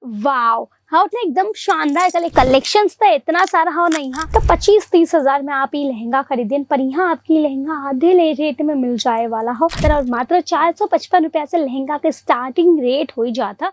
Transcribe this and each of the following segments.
Wow हाँ तो एकदम शानदार कलेक्शंस तो इतना सारा हो नहीं। हाँ तो 25-30 हजार में आप ये लहंगा खरीदें पर यहाँ आपकी लहंगा आधे रेट में मिल जाए वाला हो। और मात्र 455 रुपया से लहंगा के स्टार्टिंग रेट हो जाता।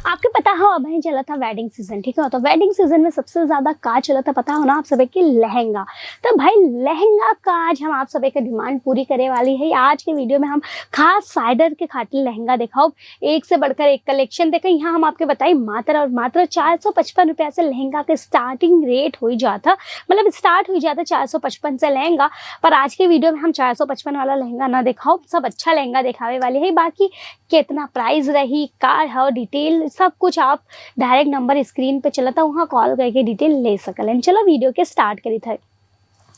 आपके पता हो अब चला था वेडिंग सीजन, ठीक है। तो वेडिंग सीजन में सबसे ज्यादा का चला था पता हो ना आप सभी की लहंगा। तो भाई लहंगा का आज हम आप सभी की डिमांड पूरी करे वाली है। आज के वीडियो में हम खास साइडर के खातिर लहंगा दिखाओ, एक से बढ़कर एक कलेक्शन देखो। यहाँ हम आपके बताइए मात्र 455 रुपया से लहंगा के स्टार्टिंग रेट हो जाता, मतलब स्टार्ट हो जाता 455 से लहंगा। पर आज के वीडियो में हम 455 वाला लहंगा ना दिखाओ, सब अच्छा लहंगा दिखावे वाले है। बाकी कितना प्राइस रही का है डिटेल सब कुछ आप डायरेक्ट नंबर स्क्रीन पे चला था वहाँ कॉल करके डिटेल ले सकल। चलो वीडियो के स्टार्ट करी था।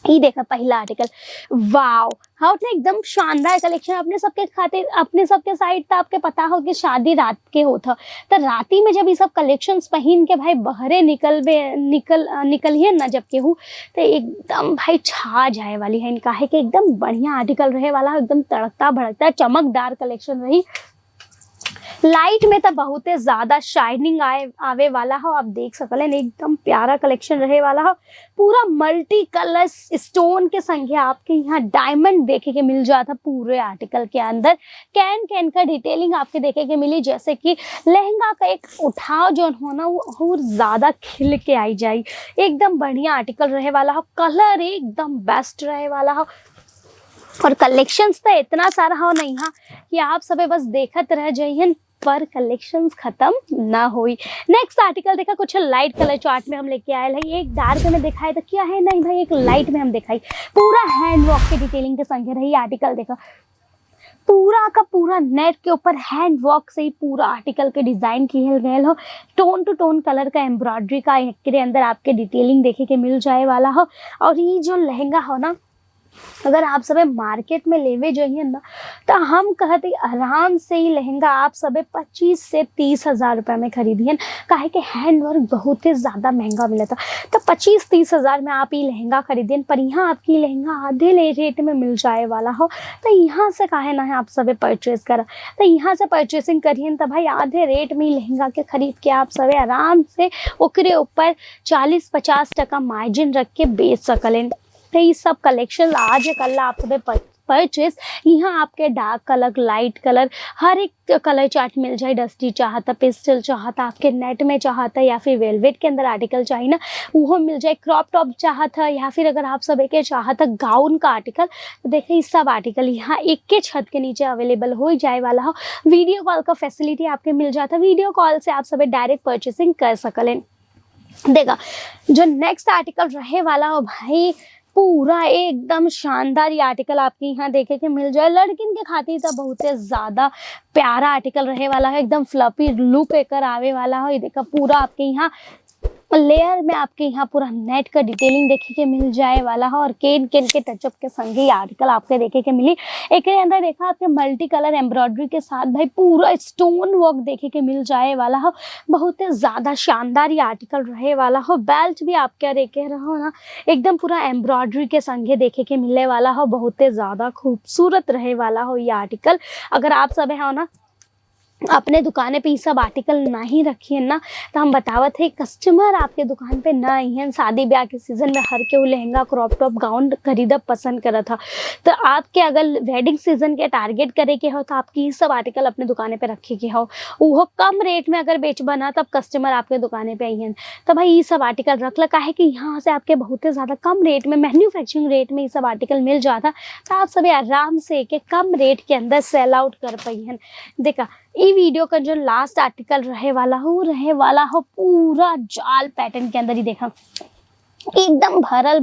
ये देखा पहला आर्टिकल, वाओ हाँ तो एकदम शानदार कलेक्शन अपने सबके खातिर अपने सबके साइड था। आपके पता हो कि शादी रात के होता तो राती में जब ये सब कलेक्शंस पहन के भाई बहरे निकलिए ना जब के हूँ तो एकदम भाई छा जाए वाली है। इनका है कि एकदम बढ़िया आर्टिकल रहे वाला, एकदम तड़कता भड़कता चमकदार कलेक्शन रही। लाइट में तो बहुत ज्यादा शाइनिंग आवे वाला हो, आप देख सकते हैं एकदम प्यारा कलेक्शन रहे वाला हो। पूरा मल्टी कलर स्टोन के संगे आपके यहाँ डायमंड देखे के मिल जाता पूरे आर्टिकल के अंदर। कैन का डिटेलिंग आपके देखे के मिली, जैसे कि लहंगा का एक उठाव जो होना वो और ज्यादा खिल के आई जाए। एकदम बढ़िया आर्टिकल रहे वाला हो, कलर एकदम बेस्ट रहे वाला हो। और कलेक्शंस तो इतना सारा हो नहीं हाँ कि आप सब बस देखत रह जाइए पर कलेक्शंस खत्म ना हुई। नेक्स्ट आर्टिकल देखा कुछ लाइट कलर चार्ट में हम लेके आए हैं। एक डार्क में दिखाए तो क्या है नहीं भाई, एक लाइट में हम दिखाई पूरा हैंड वर्क के डिटेलिंग के संगे रही आर्टिकल। देखा पूरा का पूरा नेट के ऊपर हैंड वर्क से ही पूरा आर्टिकल के डिजाइन किए गए हो। टोन टू टोन कलर का एम्ब्रॉयडरी का के अंदर आपके डिटेलिंग देखे के मिल जाए वाला हो। और ये जो लहंगा हो ना अगर आप सब मार्केट में लेवे जाइए ना तो हम कहते आराम से ही लहंगा आप सब 25 से 30 हजार रुपये में खरीदिए। काहे कि हैंड वर्क बहुत ही ज़्यादा महंगा मिला था। तो 25-30 हजार में आप ये लहंगा खरीदिए पर यहाँ आपकी लहंगा आधे रेट में मिल जाए वाला हो। तो यहाँ से काहे ना है आप सब परचेज करा, तो यहाँ से परचेसिंग करिए तो भाई आधे रेट में ही लहंगा के खरीद के आप सब आराम से ओकरे ऊपर 40-50% मार्जिन रख के बेच सकलें। तो ये सब कलेक्शन आज कल आप सब परचेस। यहाँ आपके डार्क कलर लाइट कलर हर एक कलर चार्ट मिल जाए। डस्टी चाहता, पेस्टल चाहता, आपके नेट में चाहता या फिर वेलवेट के अंदर आर्टिकल चाहिए ना वो मिल जाए। क्रॉप टॉप चाहता या फिर अगर आप सब एक चाहता गाउन का आर्टिकल तो देखिए इस सब आर्टिकल यहाँ एक के छत के नीचे अवेलेबल हो जाए वाला हो। वीडियो कॉल का फैसिलिटी आपके मिल जाता, वीडियो कॉल से आप सब डायरेक्ट परचेसिंग कर सकलें। देखा जो नेक्स्ट आर्टिकल रहे वाला हो भाई पूरा एकदम शानदार ये आर्टिकल आपके यहाँ देखे के मिल जाए। लड़किन के खातिर तो बहुत ज्यादा प्यारा आर्टिकल रहे वाला है, एकदम फ्लफी लुक एक आवे वाला हो। ये देखा पूरा आपके यहाँ लेयर में आपके यहाँ पूरा नेट का डिटेलिंग देखे के मिल जाए वाला हो। और केन के टचअप के संगे आर्टिकल आपके देखे के मिली। एक अंदर देखा आपके मल्टी कलर एम्ब्रॉयडरी के साथ भाई पूरा स्टोन वर्क देखे के मिल जाए वाला हो। बहुत ही ज्यादा शानदार ये आर्टिकल रहे वाला हो। बेल्ट भी आपके देखे रहो ना एकदम पूरा एम्ब्रॉयडरी के संगे देखे के मिलने वाला हो। बहुत ही ज्यादा खूबसूरत रहे वाला हो ये आर्टिकल। अगर आप सब हो ना अपने दुकान पे ये सब आर्टिकल नहीं रखिए ना तो हम बतावत है कस्टमर आपके दुकान पे ना आई हैं। शादी ब्याह के सीजन में हर के वो लहंगा क्रॉप टॉप गाउन खरीदा पसंद करा था। तो आपके अगर वेडिंग सीजन के टारगेट करे के हो तो आपकी ये सब आर्टिकल अपने दुकान पे रखे के हो। वो कम रेट में अगर बेच बना तब कस्टमर आपके दुकान पे आई हैं। तो भाई ये सब आर्टिकल रख ला काहे कि यहाँ से आपके बहुत ही ज़्यादा कम रेट में मैन्युफैक्चरिंग रेट में ये सब आर्टिकल मिल जाता। तो आप सभी आराम से के कम रेट के अंदर सेल आउट कर पाई हैं। देखा ये वीडियो का जो लास्ट आर्टिकल रहे वाला हो पूरा जाल पैटर्न के अंदर ही देखा एकदम भरल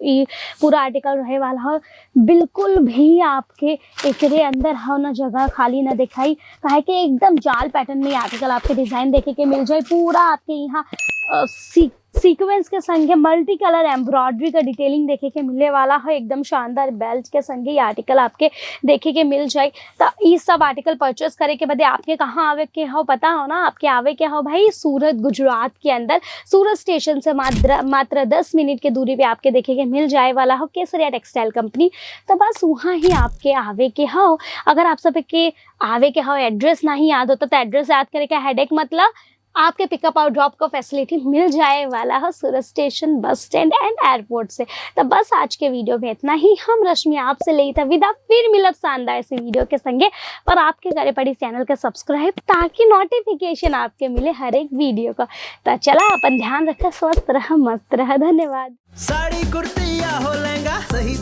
ये पूरा आर्टिकल रहे वाला हो। बिल्कुल भी आपके एकरे अंदर हो ना जगह खाली ना दिखाई काहे कि एकदम जाल पैटर्न में आर्टिकल आपके डिजाइन देखे के मिल जाए। पूरा आपके यहाँ सीक्वेंस के संगे मल्टी कलर एम्ब्रॉयडरी का डिटेलिंग देखे के मिलने वाला है। एकदम शानदार बेल्ट के संगे ये आर्टिकल आपके देखे के मिल जाए। तो ये सब आर्टिकल परचेस करे के बाद आपके कहाँ आवे के हो पता हो ना, आपके आवे के हो भाई सूरत गुजरात के अंदर। सूरत स्टेशन से मात्र 10 मिनट के दूरी पे आपके देखे के मिल जाए वाला हो केसरिया टेक्सटाइल कंपनी। तो बस वहाँ ही आपके आवे के हो। अगर आप सब के आवे के हो एड्रेस नहीं याद होता तो एड्रेस याद करे के हेडेक मतलब आपके पिकअप और ड्रॉप का फैसिलिटी मिल जाए वाला है Surat station, bus stand and airport से। तो बस आज के वीडियो में इतना ही। हम रश्मि आपसे ले था विदा, फिर मिलब शानदार से वीडियो के संगे। पर आपके करे पड़ी चैनल का सब्सक्राइब ताकि नोटिफिकेशन आपके मिले हर एक वीडियो का। तो चला अपन ध्यान रखा, स्वस्थ रहा, मस्त रहा। धन्यवाद। साड़ी कुर्ती या हो लहंगा, सही